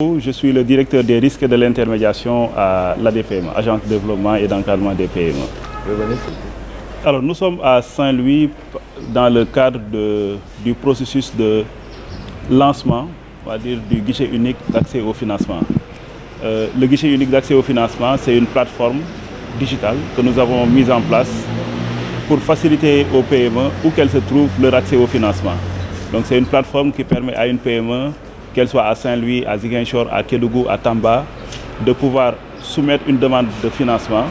Je suis le directeur des risques et de l'intermédiation à l'ADPME, Agence de développement et d'encadrement des PME. Alors nous sommes à Saint-Louis dans le cadre du processus de lancement, on va dire, du guichet unique d'accès au financement. Le guichet unique d'accès au financement, c'est une plateforme digitale que nous avons mise en place pour faciliter aux PME où qu'elles se trouvent leur accès au financement. Donc c'est une plateforme qui permet à une PME, qu'elle soit à Saint-Louis, à Ziguinchor, à Kédougou, à Tamba, de pouvoir soumettre une demande de financement,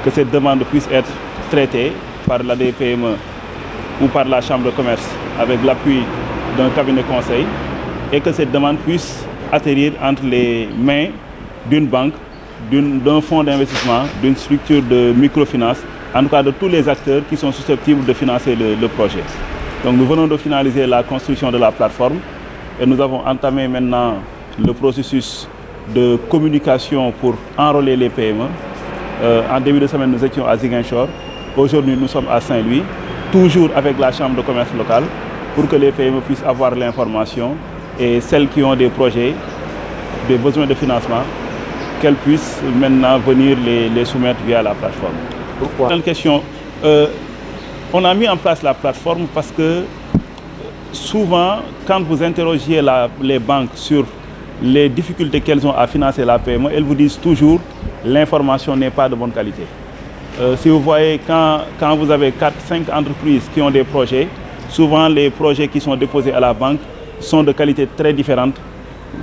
que cette demande puisse être traitée par l'ADPME ou par la Chambre de commerce avec l'appui d'un cabinet conseil et que cette demande puisse atterrir entre les mains d'une banque, d'un fonds d'investissement, d'une structure de microfinance, en tout cas de tous les acteurs qui sont susceptibles de financer le projet. Donc nous venons de finaliser la construction de la plateforme et nous avons entamé maintenant le processus de communication pour enrôler les PME. En début de semaine, nous étions à Ziguinchor. Aujourd'hui, nous sommes à Saint-Louis, toujours avec la Chambre de commerce locale, pour que les PME puissent avoir l'information et celles qui ont des projets, des besoins de financement, qu'elles puissent maintenant venir les soumettre via la plateforme. Pourquoi? Une question. On a mis en place la plateforme parce que souvent, quand vous interrogez les banques sur les difficultés qu'elles ont à financer la PME, elles vous disent toujours que l'information n'est pas de bonne qualité. Si vous voyez, quand vous avez 4-5 entreprises qui ont des projets, souvent les projets qui sont déposés à la banque sont de qualité très différente.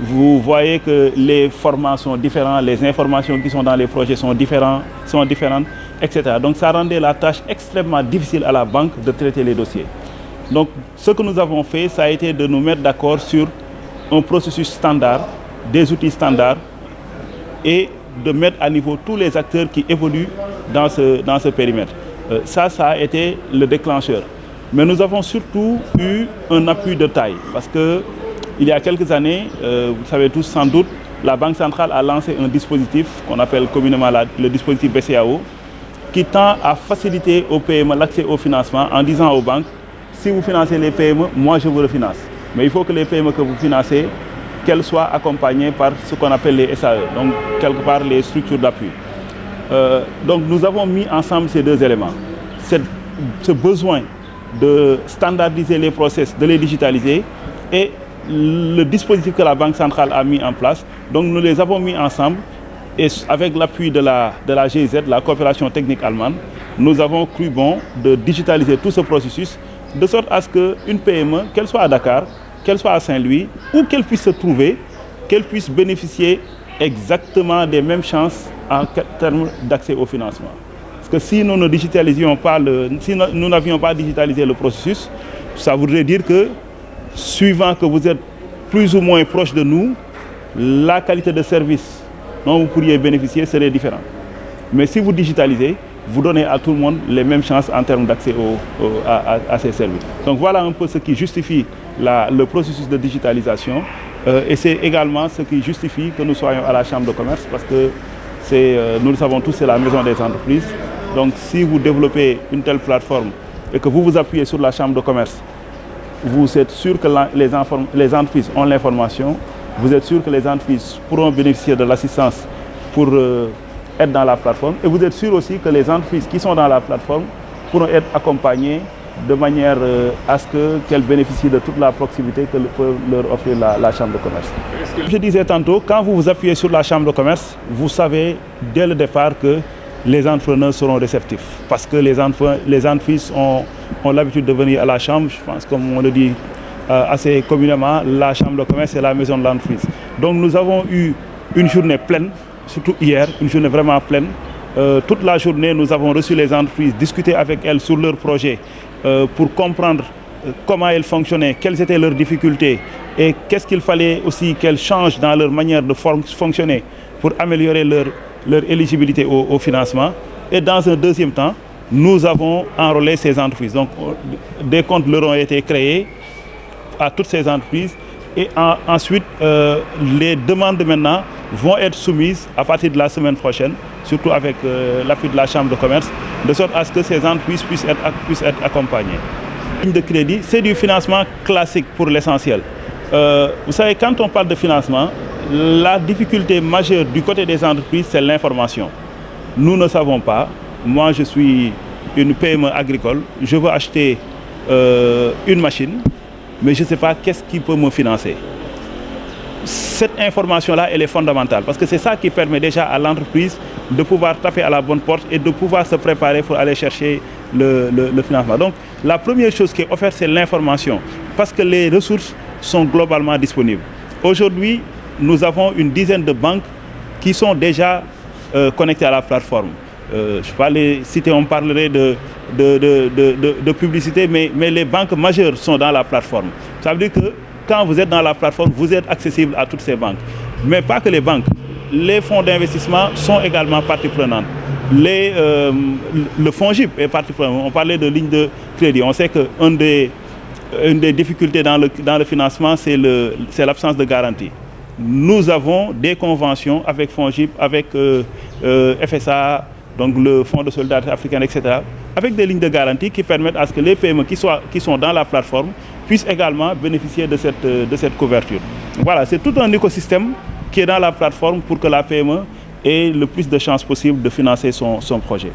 Vous voyez que les formats sont différents, les informations qui sont dans les projets sont différentes, etc. Donc ça rendait la tâche extrêmement difficile à la banque de traiter les dossiers. Donc ce que nous avons fait, ça a été de nous mettre d'accord sur un processus standard, des outils standards et de mettre à niveau tous les acteurs qui évoluent dans ce périmètre. Ça a été le déclencheur. Mais nous avons surtout eu un appui de taille parce que il y a quelques années, vous savez tous sans doute, la Banque centrale a lancé un dispositif qu'on appelle communément le dispositif BCAO qui tend à faciliter aux PME l'accès au financement en disant aux banques: si vous financez les PME, moi je vous refinance. Mais il faut que les PME que vous financez, qu'elles soient accompagnées par ce qu'on appelle les SAE, donc quelque part les structures d'appui. Donc nous avons mis ensemble ces deux éléments. Ce besoin de standardiser les process, de les digitaliser et le dispositif que la Banque centrale a mis en place. Donc nous les avons mis ensemble et avec l'appui de la GIZ, la coopération technique allemande, nous avons cru bon de digitaliser tout ce processus de sorte à ce qu'une PME, qu'elle soit à Dakar, qu'elle soit à Saint-Louis, où qu'elle puisse se trouver, qu'elle puisse bénéficier exactement des mêmes chances en termes d'accès au financement. Parce que si nous ne digitalisions pas si nous n'avions pas digitalisé le processus, ça voudrait dire que suivant que vous êtes plus ou moins proche de nous, la qualité de service dont vous pourriez bénéficier serait différente. Mais si vous digitalisez, vous donnez à tout le monde les mêmes chances en termes d'accès à ces services. Donc voilà un peu ce qui justifie le processus de digitalisation et c'est également ce qui justifie que nous soyons à la Chambre de commerce parce que nous le savons tous, c'est la maison des entreprises. Donc si vous développez une telle plateforme et que vous vous appuyez sur la Chambre de commerce, vous êtes sûr que les entreprises ont l'information, vous êtes sûr que les entreprises pourront bénéficier de l'assistance pour être dans la plateforme et vous êtes sûr aussi que les entreprises qui sont dans la plateforme pourront être accompagnées de manière à ce qu'elles bénéficient de toute la proximité que peut leur offrir la Chambre de commerce. Je disais tantôt, quand vous vous appuyez sur la Chambre de commerce, vous savez dès le départ que les entrepreneurs seront réceptifs parce que les entreprises ont l'habitude de venir à la Chambre. Je pense, comme on le dit assez communément, la Chambre de commerce est la maison de l'entreprise. Donc nous avons eu une journée pleine, surtout hier, une journée vraiment pleine. Toute la journée, nous avons reçu les entreprises, discuté avec elles sur leurs projets pour comprendre comment elles fonctionnaient, quelles étaient leurs difficultés et qu'est-ce qu'il fallait aussi qu'elles changent dans leur manière de fonctionner pour améliorer leur éligibilité au financement. Et dans un deuxième temps, nous avons enrôlé ces entreprises. Donc des comptes leur ont été créés à toutes ces entreprises et ensuite les demandes maintenant vont être soumises à partir de la semaine prochaine, surtout avec l'appui de la Chambre de commerce, de sorte à ce que ces entreprises puissent être accompagnées. Ligne de crédit, c'est du financement classique pour l'essentiel. Vous savez, quand on parle de financement, la difficulté majeure du côté des entreprises, c'est l'information. Nous ne savons pas. Moi, je suis une PME agricole. Je veux acheter une machine, mais je ne sais pas qu'est-ce qui peut me financer. Cette information-là, elle est fondamentale parce que c'est ça qui permet déjà à l'entreprise de pouvoir taper à la bonne porte et de pouvoir se préparer pour aller chercher le financement. Donc, la première chose qui est offerte, c'est l'information parce que les ressources sont globalement disponibles. Aujourd'hui, nous avons une dizaine de banques qui sont déjà connectées à la plateforme. Je ne vais pas les citer, on parlerait de publicité, mais les banques majeures sont dans la plateforme. Ça veut dire que quand vous êtes dans la plateforme, vous êtes accessible à toutes ces banques. Mais pas que les banques. Les fonds d'investissement sont également partie prenante. Le FONGIP est partie prenante. On parlait de lignes de crédit. On sait qu'une des difficultés dans le financement, c'est l'absence de garantie. Nous avons des conventions avec FONGIP, avec FSA, donc le Fonds de solidarité africaine, etc., avec des lignes de garantie qui permettent à ce que les PME qui sont dans la plateforme puissent également bénéficier de cette couverture. Voilà, c'est tout un écosystème qui est dans la plateforme pour que la PME ait le plus de chances possible de financer son projet.